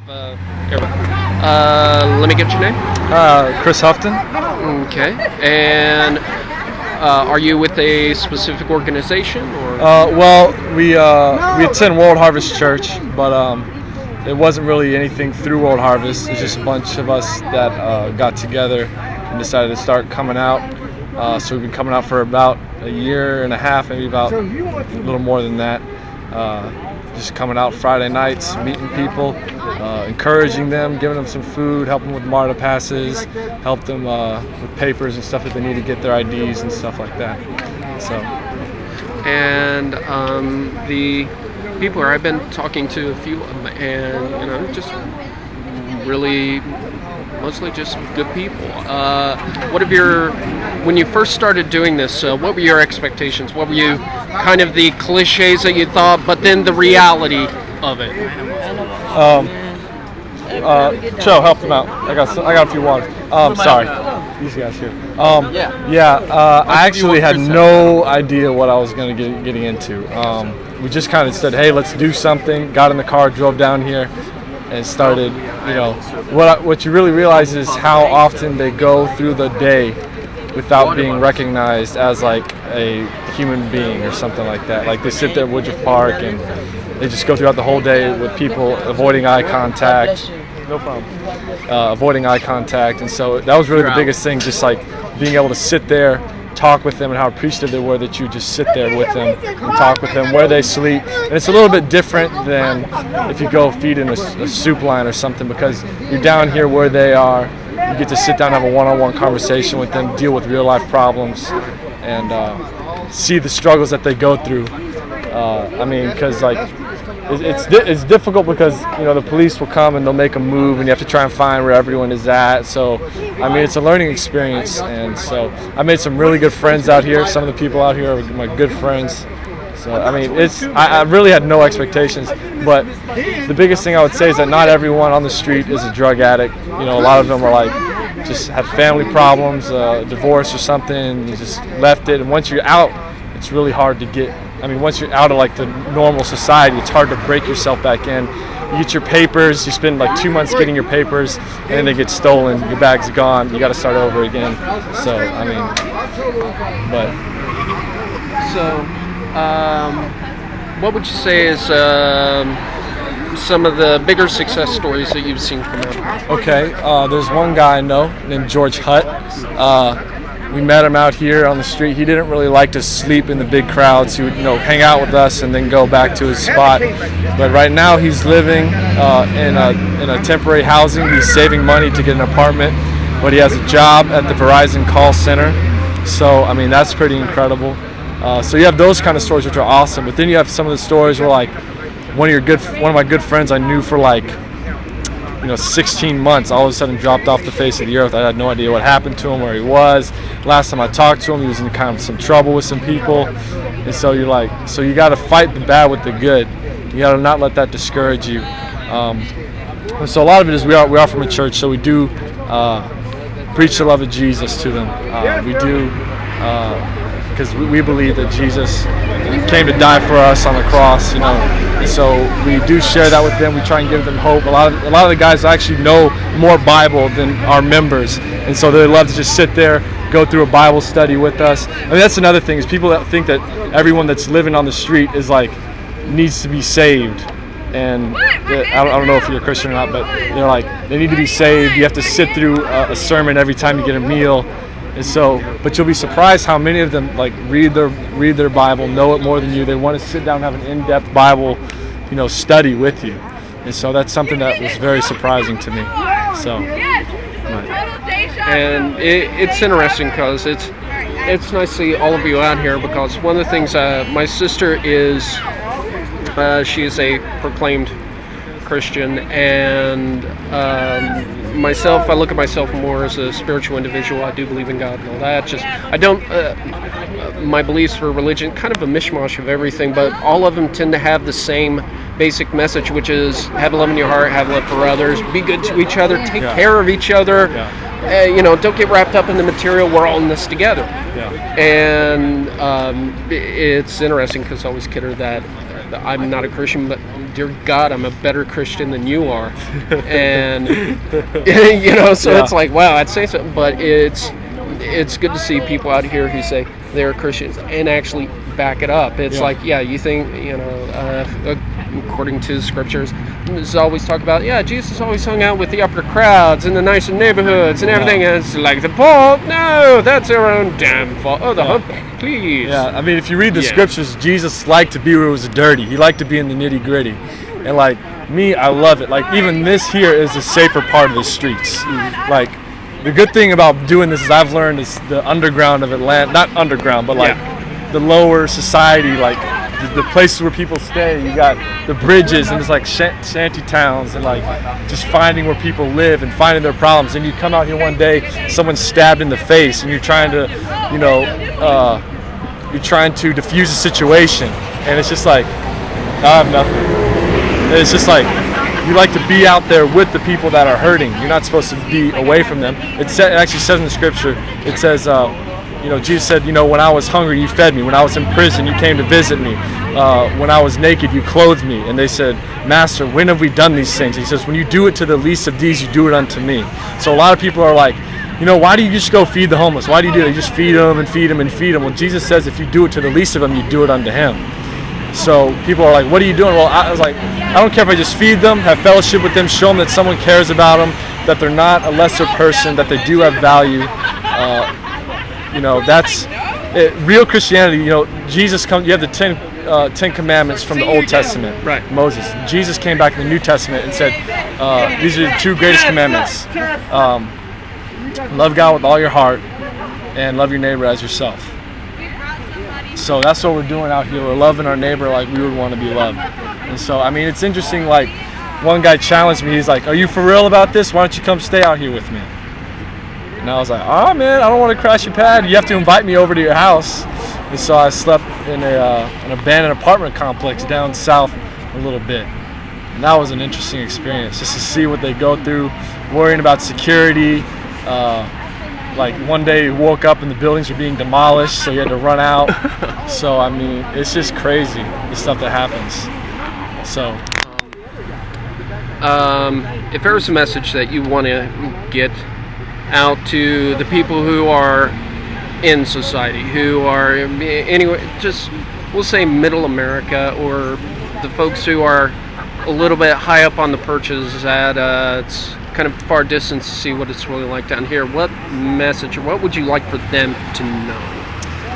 Uh, Let me get your name. Chris Hufton. Okay. And are you with a specific organization or? Well, we attend World Harvest Church, but it wasn't really anything through World Harvest. It's just a bunch of us that got together and decided to start coming out. So we've been coming out for about a year and a half, maybe about a little more than that. Just coming out Friday nights, meeting people, encouraging them, giving them some food, helping them with MARTA passes, help them with papers and stuff that they need to get their IDs and stuff like that. So. And the people I've been talking to a few of them, and just really mostly just good people. When you first started doing this, what were your expectations? What were you kind of the cliches that you thought, but then the reality of it? Joe, help them out. I got a few waters. Sorry, these guys here. I actually had no idea what I was going to getting into. We just kind of said, hey, let's do something. Got in the car, drove down here, and started. What you really realize is how often they go through the day without being recognized as like a human being or something like that. Like they sit there at Woodruff Park and they just go throughout the whole day with people avoiding eye contact. No problem. Avoiding eye contact, and so that was really the biggest thing. Just like being able to sit there, talk with them, and how appreciative they were that you just sit there with them and talk with them where they sleep. And it's a little bit different than if you go feed in a soup line or something, because you're down here where they are. You get to sit down and have a one-on-one conversation with them, deal with real-life problems, and see the struggles that they go through. Because like it's difficult because the police will come and they'll make a move, and you have to try and find where everyone is at. So it's a learning experience, and so I made some really good friends out here. Some of the people out here are my good friends. So I really had no expectations, but the biggest thing I would say is that not everyone on the street is a drug addict. A lot of them are like just have family problems, divorce or something. You just left it, and once you're out, it's really hard to get. Once you're out of like the normal society, it's hard to break yourself back in. You get your papers, you spend like 2 months getting your papers, and then they get stolen. Your bag's gone. You got to start over again. So what would you say is some of the bigger success stories that you've seen come out? Okay, there's one guy I know named George Hutt. We met him out here on the street. He didn't really like to sleep in the big crowds. He would, hang out with us and then go back to his spot. But right now he's living in a temporary housing. He's saving money to get an apartment, but he has a job at the Verizon call center. So that's pretty incredible. So you have those kind of stories which are awesome. But then you have some of the stories where like one of my good friends I knew for like 16 months, all of a sudden dropped off the face of the earth. I had no idea what happened to him, where he was. Last time I talked to him, he was in kind of some trouble with some people. And so you got to fight the bad with the good. You got to not let that discourage you. So a lot of it is we are from a church, so we do preach the love of Jesus to them. We do because we believe that Jesus came to die for us on the cross, And so we do share that with them. We try and give them hope. A lot of the guys actually know more Bible than our members, and so they love to just sit there, go through a Bible study with us. That's another thing is people that think that everyone that's living on the street is like needs to be saved. And I don't know if you're a Christian or not, but they're like they need to be saved. You have to sit through a sermon every time you get a meal. And so, but you'll be surprised how many of them like read their Bible, know it more than you. They want to sit down and have an in-depth Bible, study with you. And so that's something that was very surprising to me. So, and it's interesting because it's nice to see all of you out here, because one of the things my sister is, she is a proclaimed Christian, and myself, I look at myself more as a spiritual individual. I do believe in God and all that. My beliefs for religion, kind of a mishmash of everything, but all of them tend to have the same basic message, which is have love in your heart, have love for others, be good to each other, take care of each other. Don't get wrapped up in the material. We're all in this together. And it's interesting because I always kid her that I'm not a Christian, but dear God, I'm a better Christian than you are. And, so it's like, wow, I'd say so. But it's good to see people out here who say they're Christians and actually back it up. It's like, you think, according to the scriptures, it's always talk about, Jesus always hung out with the upper crowds in the nicer neighborhoods and everything. And it's like, the poor, no, that's their own damn fault. Oh, the hump, please. Yeah, I mean, if you read the scriptures, Jesus liked to be where it was dirty. He liked to be in the nitty gritty. And like me, I love it. Like even this here is the safer part of the streets. Like the good thing about doing this is I've learned is the underground of Atlanta, not underground, but like the lower society, like the places where people stay. You got the bridges and it's like shanty towns and like just finding where people live and finding their problems. And you come out here one day, someone's stabbed in the face, and you're trying to, diffuse a situation, and it's just like I have nothing. And it's just like you like to be out there with the people that are hurting. You're not supposed to be away from them. It actually says in the scripture. It says. Jesus said, when I was hungry, you fed me. When I was in prison, you came to visit me. When I was naked, you clothed me. And they said, Master, when have we done these things? He says, when you do it to the least of these, you do it unto me. So a lot of people are like, why do you just go feed the homeless? Why do you do that? You just feed them and feed them and feed them. Well, Jesus says if you do it to the least of them, you do it unto him. So people are like, what are you doing? Well, I was like, I don't care if I just feed them, have fellowship with them, show them that someone cares about them, that they're not a lesser person, that they do have value. That's it. Real Christianity. Jesus comes. You have the Ten Commandments from the Old Testament. Right. Moses. Jesus came back in the New Testament and said, these are the two greatest commandments. Love God with all your heart and love your neighbor as yourself. So that's what we're doing out here. We're loving our neighbor like we would want to be loved. And so, I mean, it's interesting. Like, one guy challenged me. He's like, are you for real about this? Why don't you come stay out here with me? And I was like, oh man, I don't want to crash your pad. You have to invite me over to your house. And so I slept in an abandoned apartment complex down south a little bit. And that was an interesting experience, just to see what they go through, worrying about security. Like one day he woke up and the buildings were being demolished, so he had to run out. So I mean, it's just crazy, the stuff that happens. So if there was a message that you want to get out to the people who are in society, who are anyway, just we'll say middle America, or the folks who are a little bit high up on the perches at it's kind of far distance to see what it's really like down here, what message or what would you like for them to know?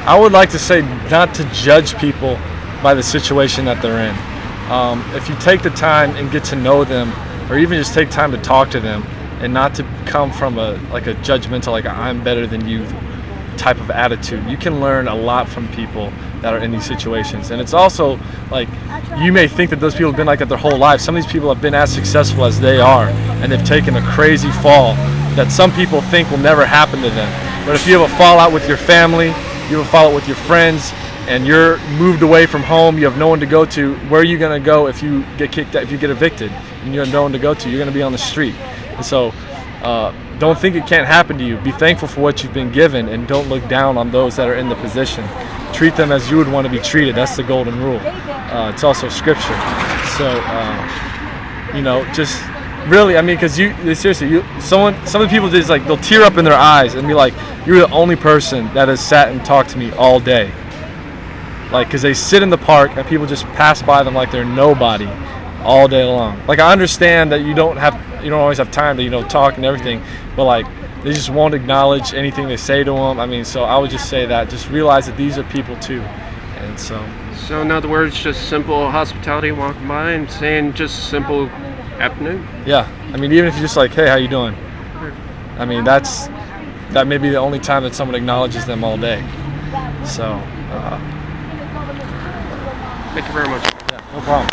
I would like to say not to judge people by the situation that they're in. If you take the time and get to know them, or even just take time to talk to them, and not to come from a judgmental, like I'm better than you type of attitude. You can learn a lot from people that are in these situations. And it's also like, you may think that those people have been like that their whole life. Some of these people have been as successful as they are, and they've taken a crazy fall that some people think will never happen to them. But if you have a fallout with your family, you have a fallout with your friends, and you're moved away from home, you have no one to go to, where are you going to go if you get kicked out, if you get evicted, and you have no one to go to? You're going to be on the street. And so don't think it can't happen to you. Be thankful for what you've been given, and don't look down on those that are in the position. Treat them as you would want to be treated. That's the golden rule. It's also scripture. So, just really, I mean, because seriously, some of the people just like, they'll tear up in their eyes and be like, you're the only person that has sat and talked to me all day. Like, because they sit in the park and people just pass by them like they're nobody all day long. Like, I understand that you don't always have time to talk and everything, but like, they just won't acknowledge anything they say to them. I mean, so I would just say that, just realize that these are people too. And so in other words, just simple hospitality, walking by and saying just simple afternoon. Yeah, I mean, even if you're just like, hey, how you doing? I mean, that may be the only time that someone acknowledges them all day. So thank you very much. Yeah, no problem.